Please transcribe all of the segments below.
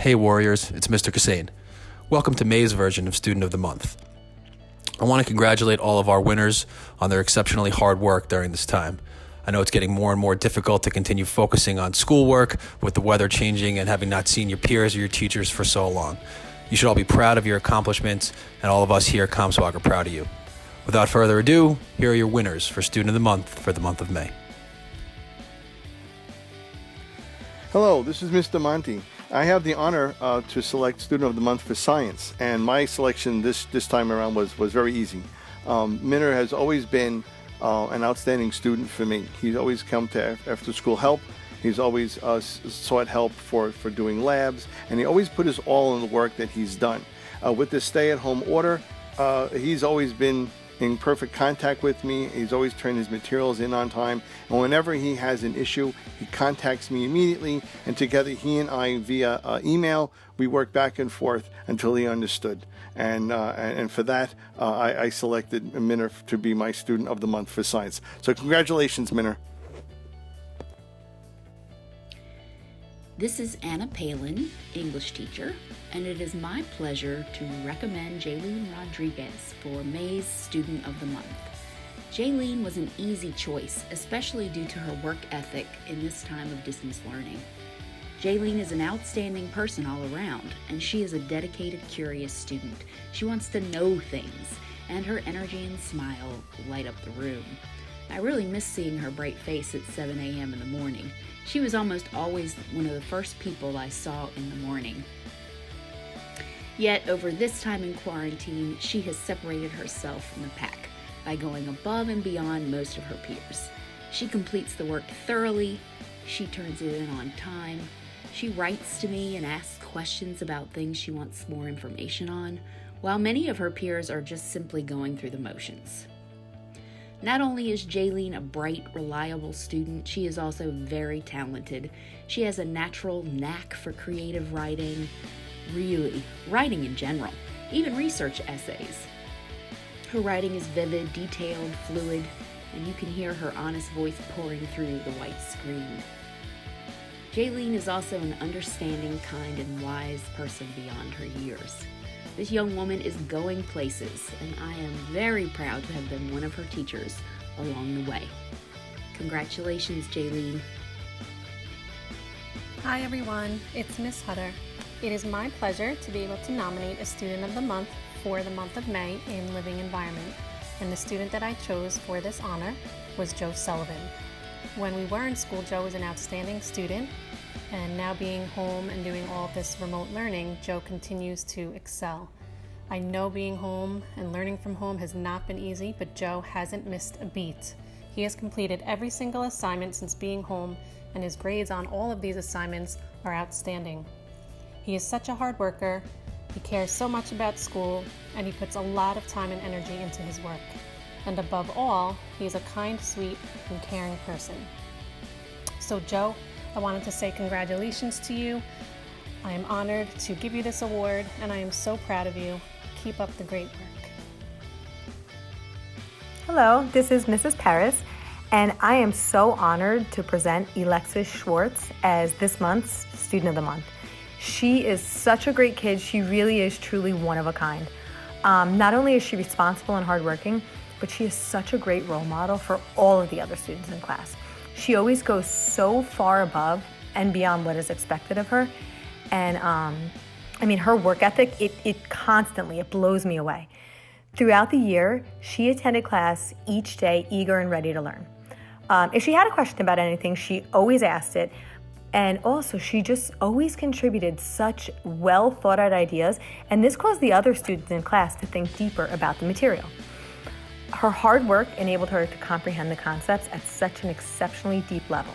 Hey Warriors, it's Mr. Kassane. Welcome to May's version of Student of the Month. I want to congratulate all of our winners on their exceptionally hard work during this time. I know it's getting more and more difficult to continue focusing on schoolwork with the weather changing and having not seen your peers or your teachers for so long. You should all be proud of your accomplishments, and all of us here at Comsewogue are proud of you. Without further ado, here are your winners for Student of the Month for the month of May. Hello, this is Mr. Monty. I have the honor to select Student of the Month for Science, and my selection this time around was very easy. Minner has always been an outstanding student for me. He's always come to after-school help. He's always sought help for doing labs, and he always put his all in the work that he's done. With this stay-at-home order, he's always been in perfect contact with me. He's always turned his materials in on time, and whenever he has an issue, he contacts me immediately, and together he and I, via email, we work back and forth until he understood. And for that, I selected Minner to be my Student of the Month for Science. So congratulations, Minner. This is Anna Palin, English teacher, and it is my pleasure to recommend Jaylene Rodriguez for May's Student of the Month. Jaylene was an easy choice, especially due to her work ethic in this time of distance learning. Jaylene is an outstanding person all around, and she is a dedicated, curious student. She wants to know things, and her energy and smile light up the room. I really miss seeing her bright face at 7 a.m. in the morning. She was almost always one of the first people I saw in the morning. Yet, over this time in quarantine, she has separated herself from the pack by going above and beyond most of her peers. She completes the work thoroughly, she turns it in on time, she writes to me and asks questions about things she wants more information on, while many of her peers are just simply going through the motions. Not only is Jaylene a bright, reliable student, she is also very talented. She has a natural knack for creative writing, really, writing in general, even research essays. Her writing is vivid, detailed, fluid, and you can hear her honest voice pouring through the white screen. Jaylene is also an understanding, kind, and wise person beyond her years. This young woman is going places, and I am very proud to have been one of her teachers along the way. Congratulations, Jaylene. Hi everyone, it's Miss Hutter. It is my pleasure to be able to nominate a Student of the Month for the month of May in Living Environment, and the student that I chose for this honor was Joe Sullivan. When we were in school, Joe was an outstanding student, and now being home and doing all of this remote learning, Joe continues to excel. I know being home and learning from home has not been easy, but Joe hasn't missed a beat. He has completed every single assignment since being home, and his grades on all of these assignments are outstanding. He is such a hard worker, he cares so much about school, and he puts a lot of time and energy into his work. And above all, he is a kind, sweet, and caring person. So Joe, I wanted to say congratulations to you. I am honored to give you this award, and I am so proud of you. Keep up the great work. Hello, this is Mrs. Paris, and I am so honored to present Alexis Schwartz as this month's Student of the Month. She is such a great kid. She really is truly one of a kind. Not only is she responsible and hardworking, but she is such a great role model for all of the other students in class. She always goes so far above and beyond what is expected of her. And her work ethic, it constantly blows me away. Throughout the year, she attended class each day, eager and ready to learn. If she had a question about anything, she always asked it. And also, she just always contributed such well thought out ideas, and this caused the other students in class to think deeper about the material. Her hard work enabled her to comprehend the concepts at such an exceptionally deep level.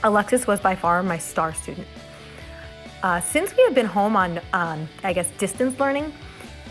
Alexis was by far my star student. Since we have been home on, distance learning,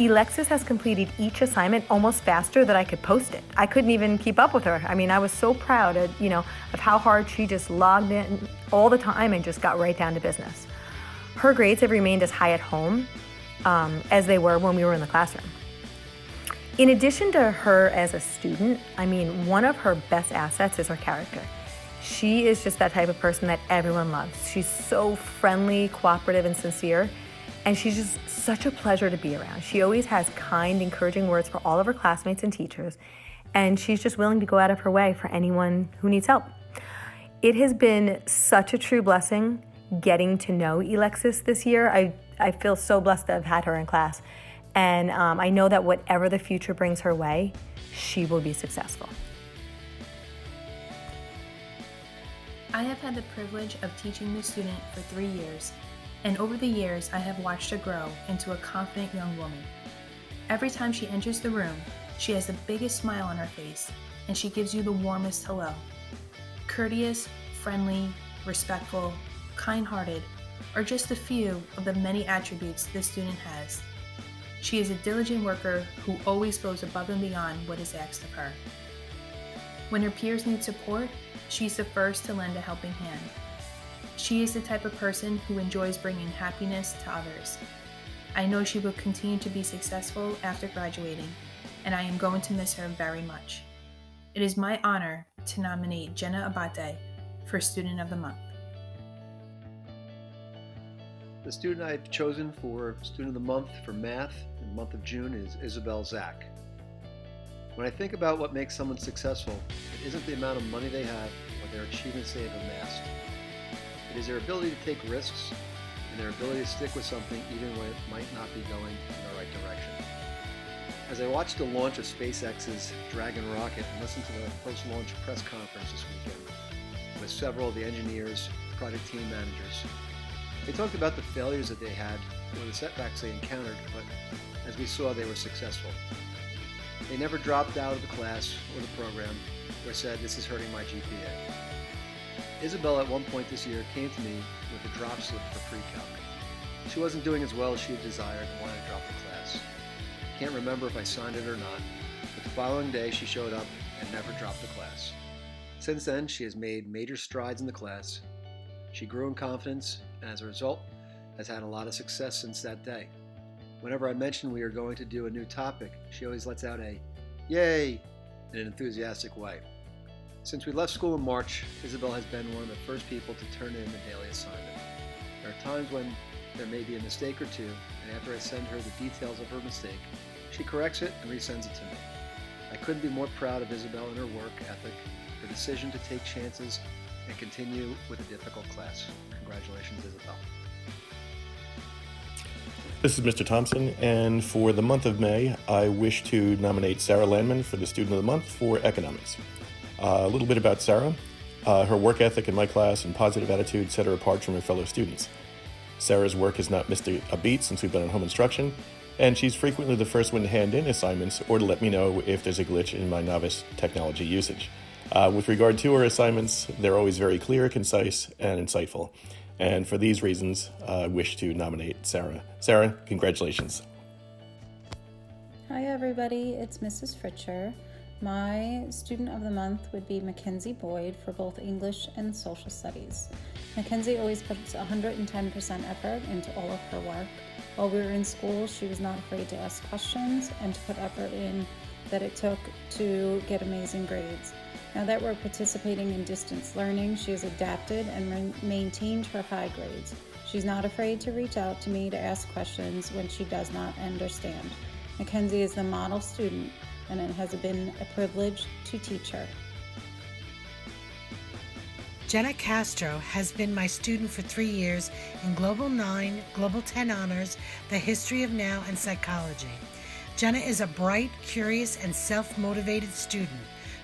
Alexis has completed each assignment almost faster than I could post it. I couldn't even keep up with her. I was so proud of how hard she just logged in all the time and just got right down to business. Her grades have remained as high at home as they were when we were in the classroom. In addition to her as a student, one of her best assets is her character. She is just that type of person that everyone loves. She's so friendly, cooperative, and sincere, and she's just such a pleasure to be around. She always has kind, encouraging words for all of her classmates and teachers, and she's just willing to go out of her way for anyone who needs help. It has been such a true blessing getting to know Alexis this year. I feel so blessed to have had her in class, and I know that whatever the future brings her way, she will be successful. I have had the privilege of teaching this student for 3 years, and over the years I have watched her grow into a confident young woman. Every time she enters the room, she has the biggest smile on her face, and she gives you the warmest hello. Courteous, friendly, respectful, kind-hearted are just a few of the many attributes this student has. She is a diligent worker who always goes above and beyond what is asked of her. When her peers need support, she's the first to lend a helping hand. She is the type of person who enjoys bringing happiness to others. I know she will continue to be successful after graduating, and I am going to miss her very much. It is my honor to nominate Jenna Abate for Student of the Month. The student I've chosen for Student of the Month for math in the month of June is Isabel Zach. When I think about what makes someone successful, it isn't the amount of money they have or their achievements they have amassed. It is their ability to take risks and their ability to stick with something even when it might not be going in the right direction. As I watched the launch of SpaceX's Dragon rocket and listened to the post-launch press conference this weekend with several of the engineers, project team managers, they talked about the failures that they had or the setbacks they encountered, but as we saw, they were successful. They never dropped out of the class or the program or said, "This is hurting my GPA." Isabel at one point this year came to me with a drop slip for pre-calc. She wasn't doing as well as she had desired and wanted to drop the class. Can't remember if I signed it or not, but the following day she showed up and never dropped the class. Since then, she has made major strides in the class. She grew in confidence and as a result has had a lot of success since that day. Whenever I mention we are going to do a new topic, she always lets out a "yay" in an enthusiastic way. Since we left school in March, Isabel has been one of the first people to turn in the daily assignment. There are times when there may be a mistake or two, and after I send her the details of her mistake, she corrects it and resends it to me. I couldn't be more proud of Isabel and her work ethic, her decision to take chances, and continue with a difficult class. Congratulations, Isabel. This is Mr. Thompson, and for the month of May, I wish to nominate Sarah Landman for the Student of the Month for Economics. A little bit about Sarah. Her work ethic in my class and positive attitude set her apart from her fellow students. Sarah's work has not missed a beat since we've been on home instruction, and she's frequently the first one to hand in assignments or to let me know if there's a glitch in my novice technology usage. With regard to her assignments, they're always very clear, concise, and insightful. And for these reasons, I wish to nominate Sarah. Sarah, congratulations. Hi everybody, it's Mrs. Fritcher. My student of the month would be Mackenzie Boyd for both English and social studies. Mackenzie always puts 110% effort into all of her work. While we were in school, she was not afraid to ask questions and to put effort in that it took to get amazing grades. Now that we're participating in distance learning, she has adapted and maintained her high grades. She's not afraid to reach out to me to ask questions when she does not understand. Mackenzie is the model student, and it has been a privilege to teach her. Jenna Castro has been my student for 3 years in Global 9, Global 10 Honors, the History of Now, and Psychology. Jenna is a bright, curious, and self-motivated student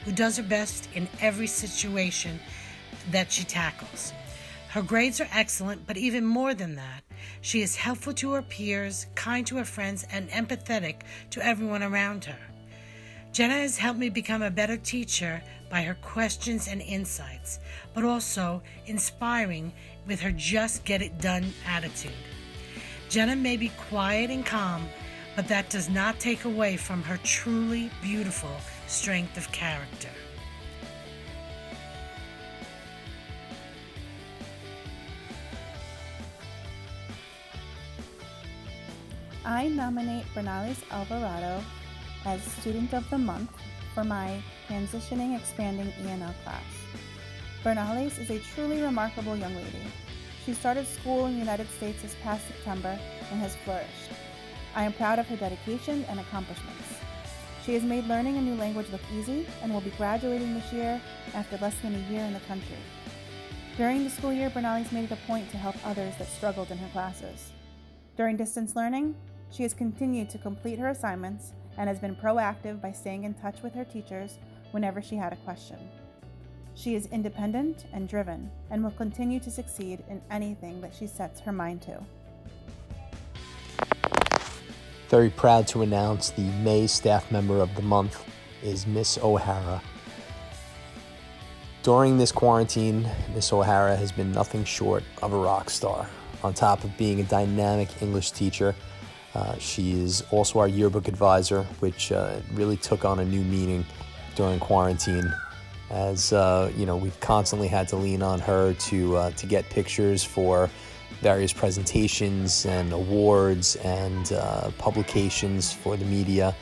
who does her best in every situation that she tackles. Her grades are excellent, but even more than that, she is helpful to her peers, kind to her friends, and empathetic to everyone around her. Jenna has helped me become a better teacher by her questions and insights, but also inspiring with her just get it done attitude. Jenna may be quiet and calm, but that does not take away from her truly beautiful strength of character. I nominate Bernalis Alvarado as Student of the Month for my Transitioning Expanding ENL class. Bernales is a truly remarkable young lady. She started school in the United States this past September and has flourished. I am proud of her dedication and accomplishments. She has made learning a new language look easy and will be graduating this year after less than a year in the country. During the school year, Bernales made it a point to help others that struggled in her classes. During distance learning, she has continued to complete her assignments and has been proactive by staying in touch with her teachers whenever she had a question. She is independent and driven and will continue to succeed in anything that she sets her mind to. Very proud to announce the May Staff Member of the Month is Miss O'Hara. During this quarantine, Miss O'Hara has been nothing short of a rock star. On top of being a dynamic English teacher, she is also our yearbook advisor, which really took on a new meaning during quarantine. As we've constantly had to lean on her to get pictures for various presentations and awards and publications for the media.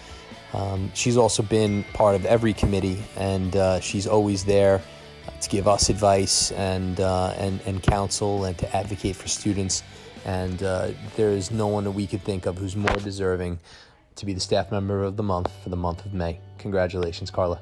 She's also been part of every committee, and she's always there to give us advice and counsel and to advocate for students. And there is no one that we could think of who's more deserving to be the Staff Member of the Month for the month of May. Congratulations, Carla.